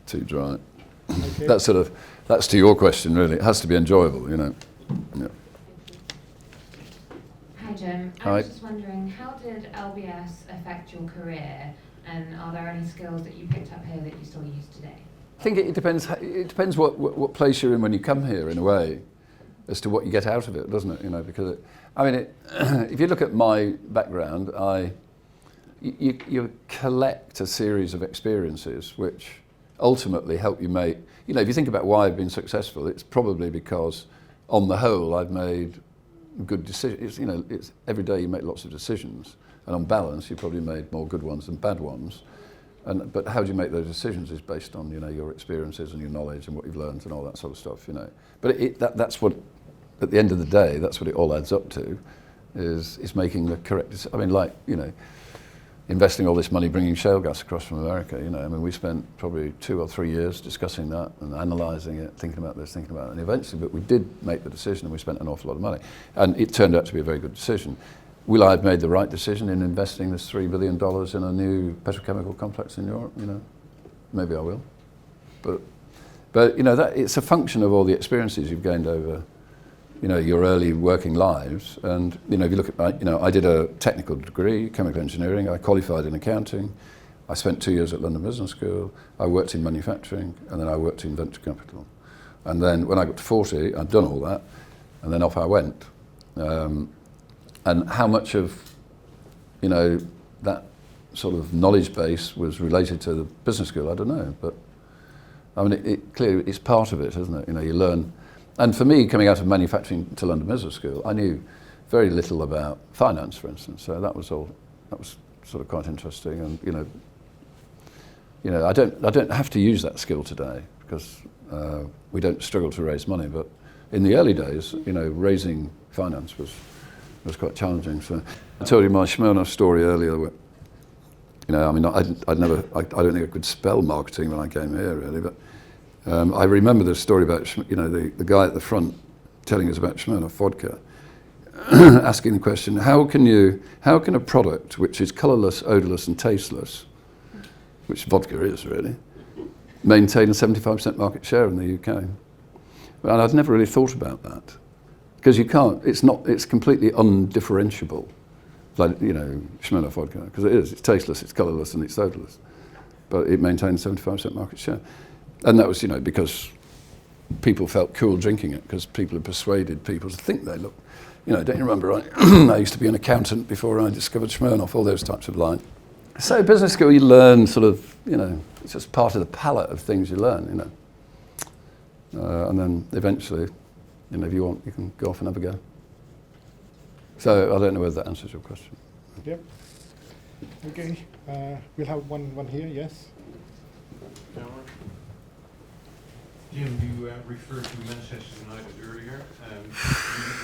too dry. Okay. That's to your question, really. It has to be enjoyable, you know. Yeah. Hi Jim, I Hi. was just wondering, how did LBS affect your career, and are there any skills that you picked up here that you still use today? I think it depends. It depends what place you're in when you come here, in a way, as to what you get out of it, doesn't it? You know, because if you look at my background, you collect a series of experiences which ultimately help you make. You know, if you think about why I've been successful, it's probably because, on the whole, I've made good decisions. You know, it's every day you make lots of decisions, and on balance, you probably made more good ones than bad ones. But how do you make those decisions is based on, you know, your experiences and your knowledge and what you've learned and all that sort of stuff, you know. But that's what, at the end of the day, that's what it all adds up to, is making the correct decision. I mean, like, you know, investing all this money bringing shale gas across from America, you know. I mean, we spent probably 2 or 3 years discussing that and analysing it, thinking about this, thinking about it. And eventually, but we did make the decision and we spent an awful lot of money. And it turned out to be a very good decision. Will I have made the right decision in investing this $3 billion in a new petrochemical complex in Europe? You know, maybe I will. But you know, that it's a function of all the experiences you've gained over, you know, your early working lives. And you know, if you look at, you know, I did a technical degree, chemical engineering. I qualified in accounting. I spent 2 years at London Business School. I worked in manufacturing, and then I worked in venture capital. And then when I got to 40, I'd done all that, and then off I went. And how much of, you know, that sort of knowledge base was related to the business school, I don't know. But I mean, it clearly it's part of it, isn't it? You know, you learn. And for me, coming out of manufacturing to London Business School, I knew very little about finance, for instance. So that was sort of quite interesting. And you know, I don't have to use that skill today because we don't struggle to raise money. But in the early days, you know, raising finance was quite challenging. So I told you my Smirnoff story earlier. Where, you know, I mean, I don't think I could spell marketing when I came here, really. But I remember the story about, you know, the guy at the front telling us about Smirnoff vodka, asking the question: how can a product which is colourless, odourless, and tasteless, which vodka is really, maintain a 75% market share in the UK? And I'd never really thought about that. Because you can't, it's completely undifferentiable, like, you know, Smirnoff vodka, because it's tasteless, it's colourless, and it's odourless. But it maintains 75% market share. And that was, you know, because people felt cool drinking it, because people had persuaded people to think they look, you know, don't you remember, I used to be an accountant before I discovered Smirnoff, all those types of lines. So business school, you learn sort of, you know, it's just part of the palette of things you learn, you know. And then eventually, you know, if you want, you can go off and have a go. So I don't know whether that answers your question. Yep. Okay. We'll have one here. Yes. Jim, you referred to Manchester United earlier.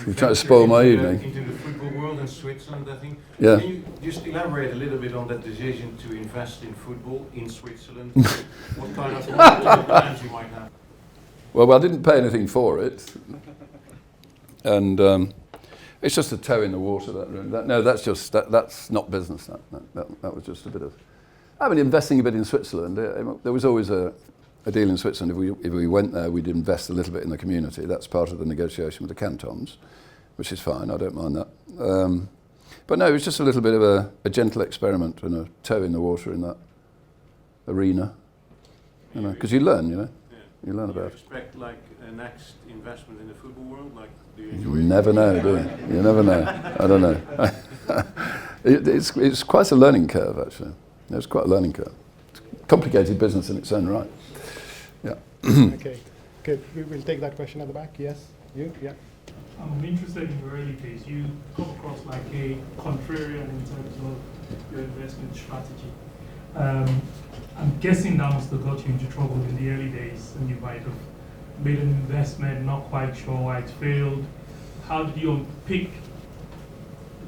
You're trying to spoil my evening. Into the football world in Switzerland, I think. Yeah. Can you just elaborate a little bit on that decision to invest in football in Switzerland? What kind of plans you might have? Well, I didn't pay anything for it, and it's just a toe in the water. That's not business. That was just a bit of. I mean, investing a bit in Switzerland. There was always a deal in Switzerland. If we went there, we'd invest a little bit in the community. That's part of the negotiation with the cantons, which is fine. I don't mind that. But no, it was just a little bit of a gentle experiment and a toe in the water in that arena. You know, because you learn. You know. You learn about it. Expect like a next investment in the football world? Like, do you enjoy You never know, do you? You never know. I don't know. It's quite a learning curve, actually. It's quite a learning curve. It's a complicated business in its own right. Yeah. Okay. Good. We'll take that question at the back. Yes. You? Yeah. I'm interested in your early days. You come across like a contrarian in terms of your investment strategy. I'm guessing that must have got you into trouble in the early days, and you might have made an investment, not quite sure why it failed. How did you unpick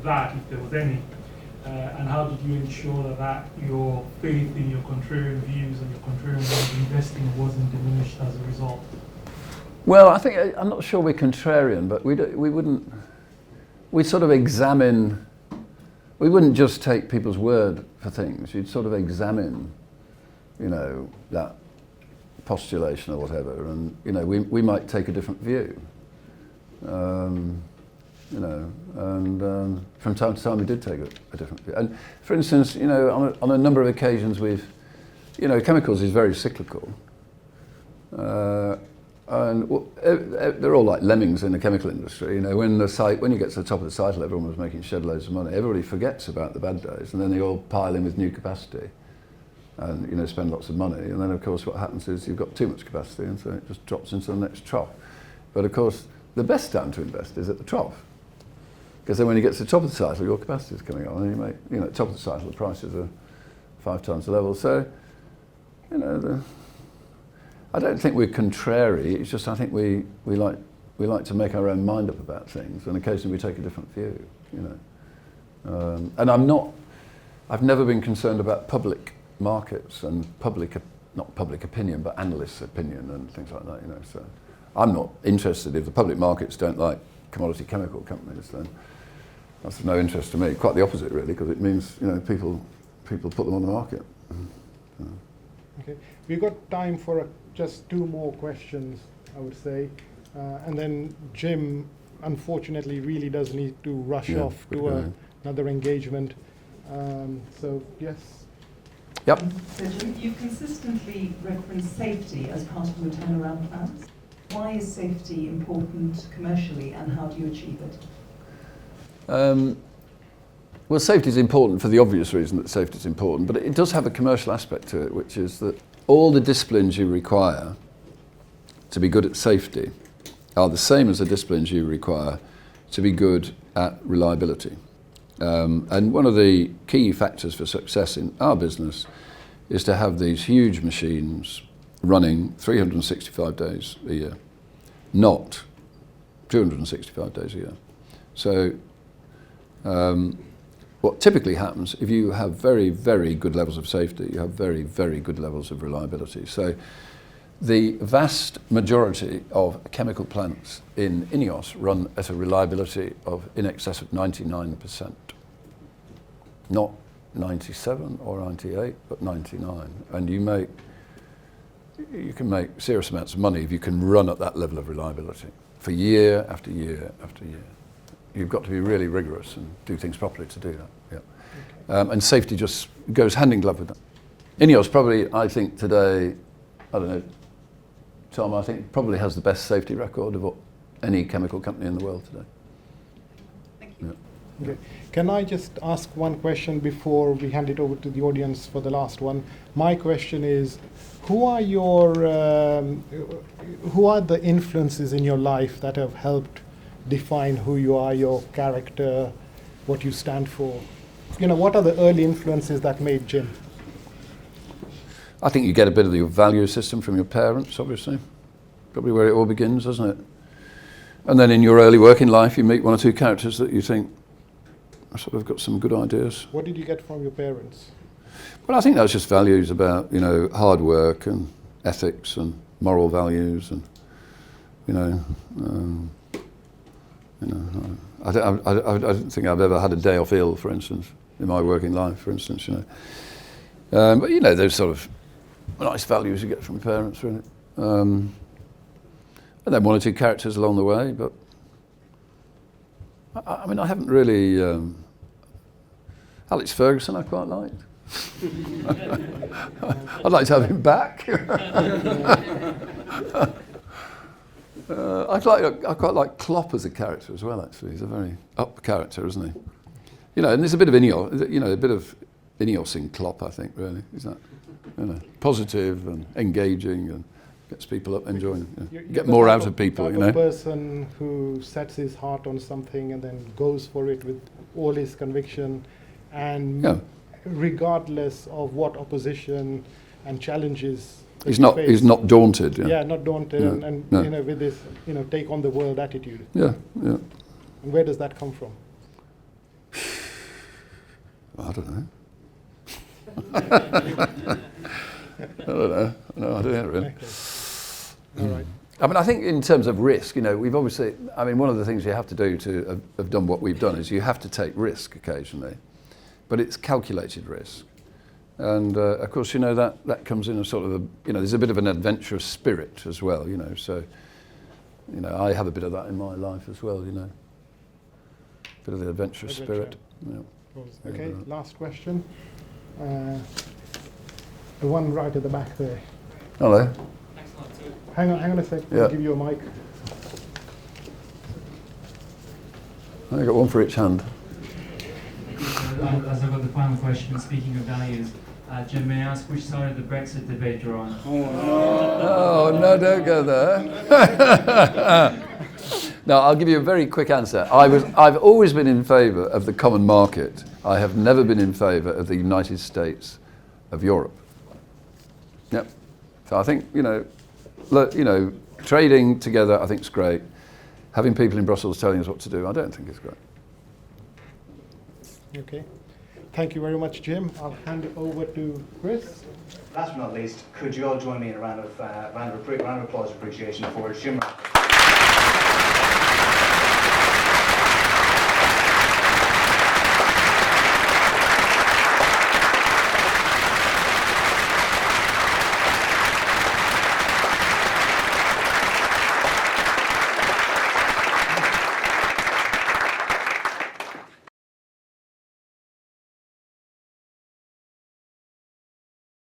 that, if there was any? And how did you ensure that your faith in your contrarian views and your contrarian way of investing wasn't diminished as a result? Well, I'm not sure we're contrarian, but we'd sort of examine, we wouldn't just take people's word for things. You'd sort of examine, that postulation or whatever, and, we might take a different view. And from time to time we did take a different view. And for instance, on a number of occasions chemicals is very cyclical. And they're all like lemmings in the chemical industry. When you get to the top of the cycle, everyone was making shed loads of money. Everybody forgets about the bad days, and then they all pile in with new capacity, and spend lots of money. And then, of course, what happens is you've got too much capacity, and so it just drops into the next trough. But of course, the best time to invest is at the trough, because then when you get to the top of the cycle, your capacity is coming on, and you make, at the top of the cycle, the prices are 5 times the level. So, I don't think we're contrary. It's just I think we like to make our own mind up about things, and occasionally we take a different view. And I've never been concerned about public markets and not public opinion, but analysts' opinion and things like that. So I'm not interested if the public markets don't like commodity chemical companies. Then that's of no interest to me. Quite the opposite, really, because it means people put them on the market. Okay, we've got time for just 2 more questions, I would say, and then Jim, unfortunately, really does need to rush off to another engagement. So yes. Yep. So Jim, you consistently reference safety as part of your turnaround plans. Why is safety important commercially, and how do you achieve it? Well, safety is important for the obvious reason that safety is important, but it does have a commercial aspect to it, which is that all the disciplines you require to be good at safety are the same as the disciplines you require to be good at reliability. And one of the key factors for success in our business is to have these huge machines running 365 days a year, not 265 days a year. So what typically happens, if you have very, very good levels of safety, you have very, very good levels of reliability. So the vast majority of chemical plants in INEOS run at a reliability of in excess of 99%. Not 97 or 98, but 99. And you can make serious amounts of money if you can run at that level of reliability for year after year after year. You've got to be really rigorous and do things properly to do that. Yeah. And safety just goes hand in glove with that. INEOS probably, I think today, I don't know, Tom, I think probably has the best safety record of any chemical company in the world today. Thank you. Yeah. Okay. Can I just ask one question before we hand it over to the audience for the last one? My question is, who are the influences in your life that have helped define who you are, your character, what you stand for? What are the early influences that made Jim? I think you get a bit of your value system from your parents, obviously. Probably where it all begins, doesn't it? And then in your early working life, you meet 1 or 2 characters that you think sort of got some good ideas. What did you get from your parents? Well, I think that's just values about, hard work and ethics and moral values and, I don't think I've ever had a day off ill, for instance, in my working life, for instance, But, those sort of nice values you get from your parents, really. And then 1 or 2 characters along the way, but I mean, I haven't really... Alex Ferguson I quite liked. I'd like to have him back. I quite like Klopp as a character as well, actually. He's a very up character, isn't he? And there's a bit of INEOS in Klopp, I think, really. He's that, positive and engaging and gets people up enjoying. Get more out of people, The person who sets his heart on something and then goes for it with all his conviction and regardless of what opposition and challenges that He's you not. face. He's not daunted. Yeah, not daunted, No, and no. you know, with this, you know, take on the world attitude. Yeah, yeah. And where does that come from? I don't know. I don't know. No, I don't know really. Okay. All right. I mean, I think in terms of risk, you know, we've obviously, I mean, one of the things you have to do to have done what we've done is you have to take risk occasionally, but it's calculated risk. And of course, you know, that comes in a sort of, you know, there's a bit of an adventurous spirit as well, you know, so, you know, I have a bit of that in my life as well, you know, bit of the adventurous spirit. Yeah. Okay, last question. The one right at the back there. Hello. Hang on a sec. Yeah. I'll give you a mic. I got one for each hand. As I've got the final question, speaking of values, Jim, may I ask which side of the Brexit debate you're on? Oh, no, don't go there. No, I'll give you a very quick answer. I've always been in favour of the common market. I have never been in favour of the United States of Europe. Yep. So I think, you know, trading together I think is great. Having people in Brussels telling us what to do, I don't think is great. Okay. Thank you very much, Jim. I'll hand it over to Chris. Last but not least, could you all join me in a round of applause appreciation for Jim Ratcliffe?